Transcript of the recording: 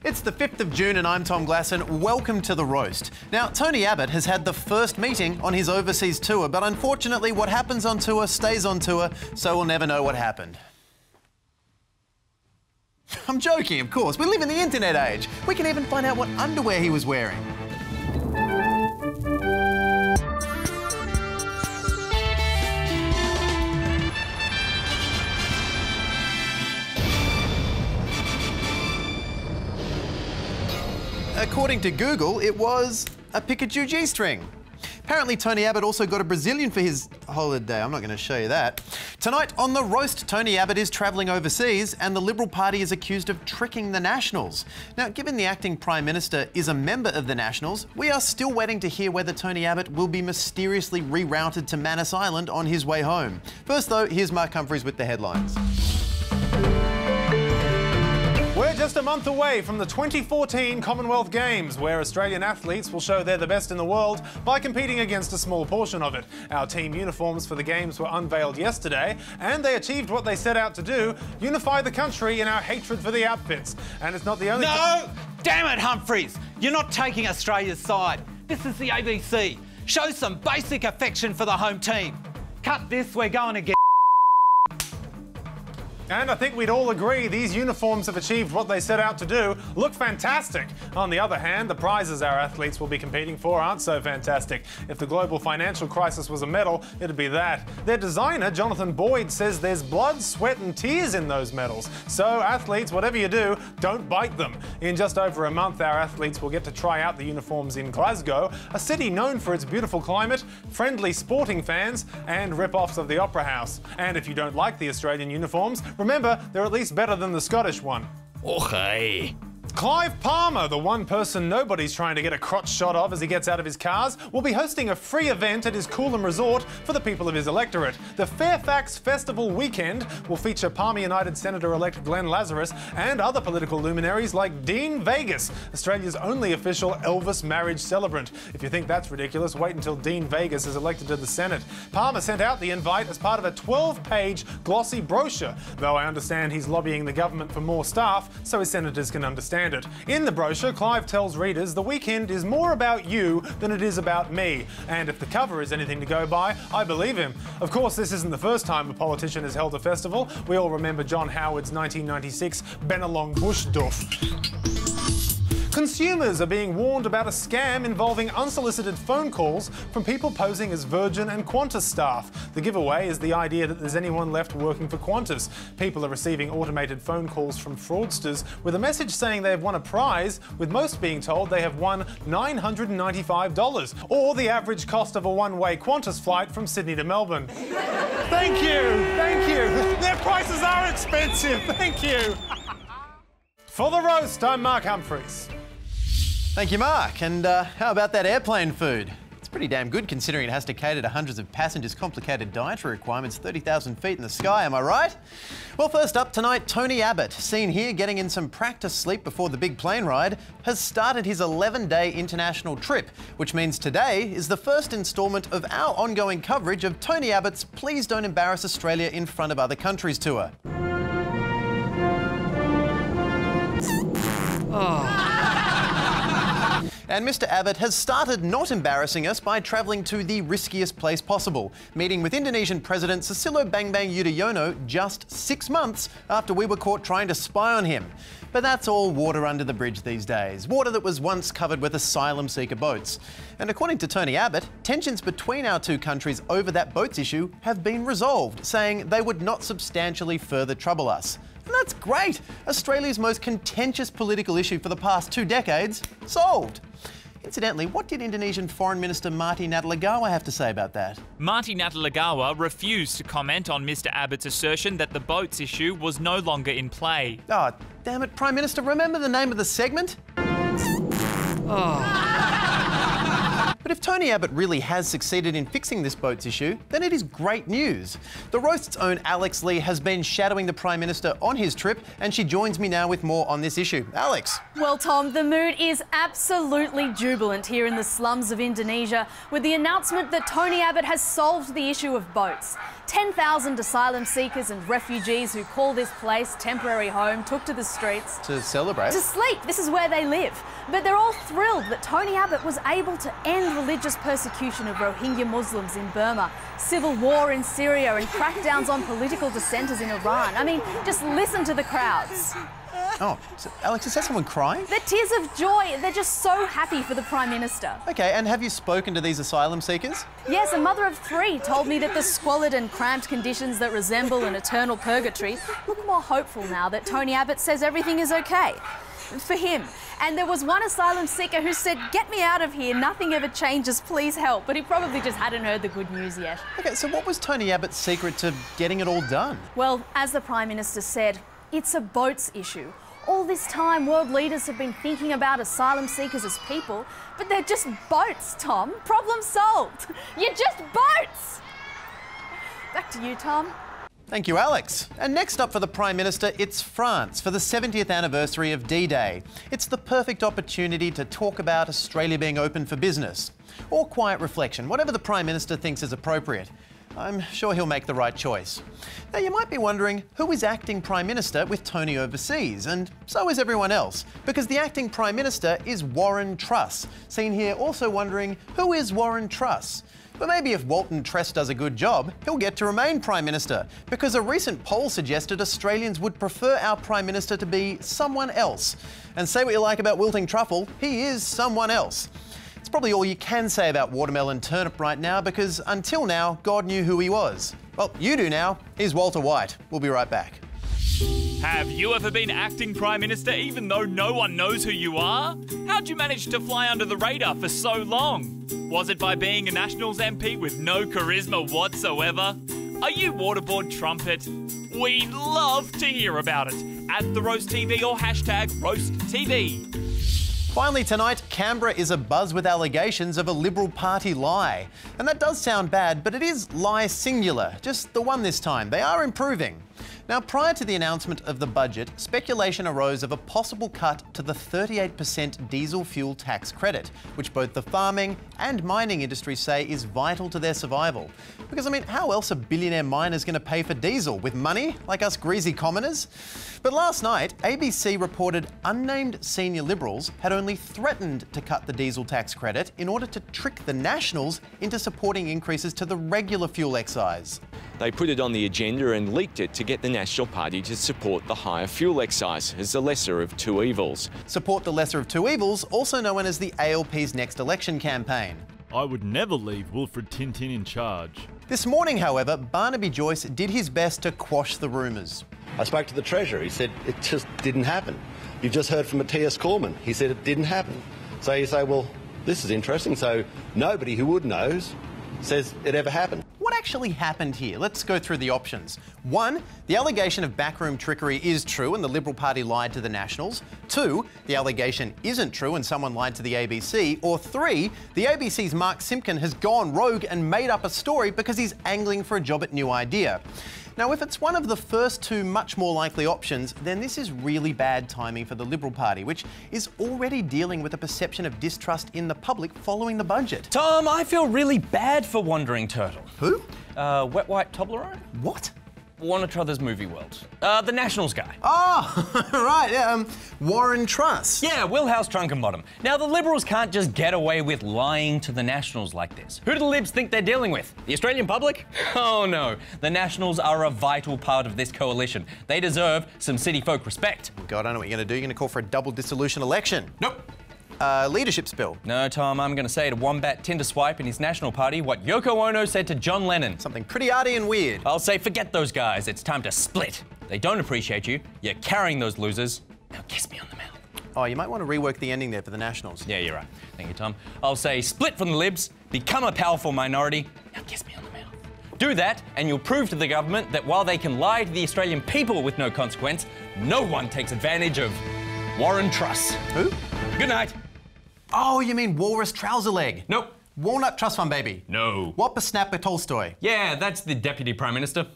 It's the 5th of June and I'm Tom Glasson. Welcome to The Roast. Now, Tony Abbott has had the first meeting on his overseas tour, but unfortunately what happens on tour stays on tour, so we'll never know what happened. I'm joking, of course. We live in the internet age. We can even find out what underwear he was wearing. According to Google, it was a Pikachu G-string. Apparently, Tony Abbott also got a Brazilian for his holiday. I'm not going to show you that. Tonight on The Roast, Tony Abbott is travelling overseas and the Liberal Party is accused of tricking the Nationals. Now, given the acting Prime Minister is a member of the Nationals, we are still waiting to hear whether Tony Abbott will be mysteriously rerouted to Manus Island on his way home. First, though, here's Mark Humphries with the headlines. We're just a month away from the 2014 Commonwealth Games, where Australian athletes will show they're the best in the world by competing against a small portion of it. Our team uniforms for the Games were unveiled yesterday, and they achieved what they set out to do, unify the country in our hatred for the outfits. And it's not the only... No! Damn it, Humphries! You're not taking Australia's side. This is the ABC. Show some basic affection for the home team. Cut this, we're going to get... And I think we'd all agree these uniforms have achieved what they set out to do, look fantastic. On the other hand, the prizes our athletes will be competing for aren't so fantastic. If the global financial crisis was a medal, it'd be that. Their designer, Jonathan Boyd, says there's blood, sweat and tears in those medals. So athletes, whatever you do, don't bite them. In just over a month, our athletes will get to try out the uniforms in Glasgow, a city known for its beautiful climate, friendly sporting fans and rip-offs of the Opera House. And if you don't like the Australian uniforms, remember, they're at least better than the Scottish one. Okay. Clive Palmer, the one person nobody's trying to get a crotch shot of as he gets out of his cars, will be hosting a free event at his Coolum resort for the people of his electorate. The Fairfax Festival weekend will feature Palmer United Senator-elect Glenn Lazarus and other political luminaries like Dean Vegas, Australia's only official Elvis marriage celebrant. If you think that's ridiculous, wait until Dean Vegas is elected to the Senate. Palmer sent out the invite as part of a 12-page glossy brochure, though I understand he's lobbying the government for more staff so his senators can understand it. In the brochure, Clive tells readers the weekend is more about you than it is about me. And if the cover is anything to go by, I believe him. Of course, this isn't the first time a politician has held a festival. We all remember John Howard's 1996 Bennelong Bush Duff. Consumers are being warned about a scam involving unsolicited phone calls from people posing as Virgin and Qantas staff. The giveaway is the idea that there's anyone left working for Qantas. People are receiving automated phone calls from fraudsters with a message saying they've won a prize, with most being told they have won $995, or the average cost of a one-way Qantas flight from Sydney to Melbourne. Thank you, thank you. Their prices are expensive, thank you. For The Roast, I'm Mark Humphries. Thank you, Mark. And how about that airplane food? It's pretty damn good considering it has to cater to hundreds of passengers' complicated dietary requirements 30,000 feet in the sky, am I right? Well, first up tonight, Tony Abbott, seen here getting in some practice sleep before the big plane ride, has started his 11-day international trip, which means today is the first instalment of our ongoing coverage of Tony Abbott's Please Don't Embarrass Australia in Front of Other Countries tour. And Mr Abbott has started not embarrassing us by travelling to the riskiest place possible, meeting with Indonesian President Susilo Bambang Yudhoyono just 6 months after we were caught trying to spy on him. But that's all water under the bridge these days, water that was once covered with asylum seeker boats. And according to Tony Abbott, tensions between our two countries over that boats issue have been resolved, saying they would not substantially further trouble us. And that's great! Australia's most contentious political issue for the past 2 decades, solved. Incidentally, what did Indonesian Foreign Minister Marty Natalegawa have to say about that? Marty Natalegawa refused to comment on Mr Abbott's assertion that the boats issue was no longer in play. Oh, damn it, Prime Minister, remember the name of the segment? Oh. But But if Tony Abbott really has succeeded in fixing this boats issue, then it is great news. The Roast's own Alex Lee has been shadowing the Prime Minister on his trip, and she joins me now with more on this issue. Alex. Well, Tom, the mood is absolutely jubilant here in the slums of Indonesia with the announcement that Tony Abbott has solved the issue of boats. 10,000 asylum seekers and refugees who call this place temporary home took to the streets To celebrate? to sleep. This is where they live. But they're all thrilled that Tony Abbott was able to end religious persecution of Rohingya Muslims in Burma, civil war in Syria and crackdowns on political dissenters in Iran. I mean, just listen to the crowds. Oh, so, Alex, is that someone crying? They're tears of joy. They're just so happy for the Prime Minister. Okay, and have you spoken to these asylum seekers? Yes, a mother of 3 told me that the squalid and cramped conditions that resemble an eternal purgatory look more hopeful now that Tony Abbott says everything is okay for him. And there was one asylum seeker who said, "Get me out of here, nothing ever changes, please help." But he probably just hadn't heard the good news yet. Okay, so what was Tony Abbott's secret to getting it all done? Well, as the Prime Minister said, it's a boats issue. All this time, world leaders have been thinking about asylum seekers as people, but they're just boats, Tom. Problem solved. You're just boats! Back to you, Tom. Thank you, Alex. And next up for the Prime Minister, it's France for the 70th anniversary of D-Day. It's the perfect opportunity to talk about Australia being open for business. Or quiet reflection, whatever the Prime Minister thinks is appropriate. I'm sure he'll make the right choice. Now, you might be wondering who is acting Prime Minister with Tony overseas, and so is everyone else, because the acting Prime Minister is Warren Truss. Seen here also wondering, who is Warren Truss? But maybe if Walton Truss does a good job, he'll get to remain Prime Minister, because a recent poll suggested Australians would prefer our Prime Minister to be someone else. And say what you like about wilting truffle, he is someone else. It's probably all you can say about watermelon turnip right now, because until now, God knew who he was. Well, you do now. Here's Walter White. We'll be right back. Have you ever been acting Prime Minister even though no one knows who you are? How'd you manage to fly under the radar for so long? Was it by being a Nationals MP with no charisma whatsoever? Are you waterboard trumpet? We'd love to hear about it. At the Roast TV or hashtag RoastTV. Finally tonight, Canberra is abuzz with allegations of a Liberal Party lie. And that does sound bad, but it is lie singular, just the one this time. They are improving. Now, prior to the announcement of the budget, speculation arose of a possible cut to the 38% diesel fuel tax credit, which both the farming and mining industries say is vital to their survival. Because, I mean, how else are billionaire miners going to pay for diesel? With money, like us greasy commoners? But last night, ABC reported unnamed senior Liberals had only threatened to cut the diesel tax credit in order to trick the Nationals into supporting increases to the regular fuel excise. They put it on the agenda and leaked it to get the National Party to support the higher fuel excise as the lesser of two evils. Support the lesser of two evils, also known as the ALP's next election campaign. I would never leave Wilfred Tintin in charge. This morning, however, Barnaby Joyce did his best to quash the rumours. I spoke to the Treasurer. He said it just didn't happen. You've just heard from Matthias Cormann. He said it didn't happen. So you say, well, this is interesting. So nobody who would knows says it ever happened. What actually happened here? Let's go through the options. 1, the allegation of backroom trickery is true and the Liberal Party lied to the Nationals. 2, the allegation isn't true and someone lied to the ABC. Or 3, the ABC's Mark Simpkin has gone rogue and made up a story because he's angling for a job at New Idea. Now, if it's one of the first 2 much more likely options, then this is really bad timing for the Liberal Party, which is already dealing with a perception of distrust in the public following the budget. Tom, I feel really bad for Wandering Turtle. Who? Wet White Toblerone? What? Warner Brothers Movie World. The Nationals guy. Oh, right, yeah, Warren Truss. Yeah, Wheelhouse Trunkenbottom. Now, the Liberals can't just get away with lying to the Nationals like this. Who do the Libs think they're dealing with? The Australian public? Oh no, the Nationals are a vital part of this coalition. They deserve some city folk respect. God, I know what you're going to do. You're going to call for a double dissolution election. Nope. Leadership spill. No, Tom, I'm going to say to Wombat Tinder Swipe and his National Party what Yoko Ono said to John Lennon. Something pretty arty and weird. I'll say forget those guys. It's time to split. They don't appreciate you. You're carrying those losers. Now kiss me on the mouth. Oh, you might want to rework the ending there for the Nationals. Yeah, you're right. Thank you, Tom. I'll say split from the Libs, become a powerful minority. Now kiss me on the mouth. Do that, and you'll prove to the government that while they can lie to the Australian people with no consequence, no one takes advantage of Warren Truss. Who? Good night. Oh, you mean Walrus Trouser Leg? Nope. Walnut Trust Fund baby. No. Whopper Snapper Tolstoy. Yeah, that's the Deputy Prime Minister.